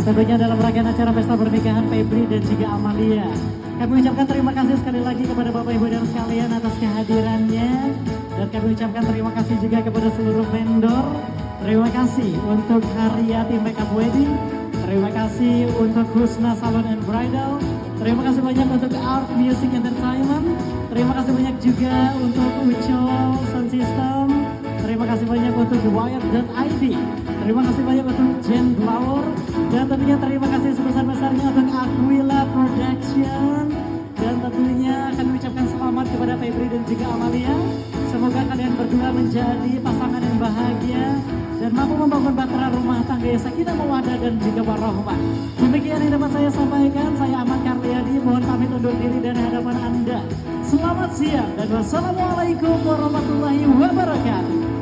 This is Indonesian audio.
Tentunya dalam rangkaian acara pesta pernikahan Febri dan juga Amalia. Kami ucapkan terima kasih sekali lagi kepada Bapak Ibu dan sekalian atas kehadirannya. Dan kami ucapkan terima kasih juga kepada seluruh vendor. Terima kasih untuk Haryati Makeup Wedding. Terima kasih untuk Husna Salon and Bridal. Terima kasih banyak untuk Art Music Entertainment. Terima kasih banyak juga untuk Ucol Sound System. Terima kasih banyak untuk Wire.id. Terima kasih banyak untuk Jen Flower. Dan tentunya terima kasih sebesar-besarnya untuk Aquila Production. Dan tentunya kami ucapkan selamat kepada Febri dan juga Amalia. Semoga kalian berdua menjadi pasangan yang bahagia dan mampu membangun bahtera rumah tangga yang sakinah mawaddah dan juga warahmah. Demikian yang dapat saya sampaikan. Saya Ahmad Karliadi, mohon pamit undur diri dari hadapan Anda. Selamat siang dan wassalamualaikum warahmatullahi wabarakatuh.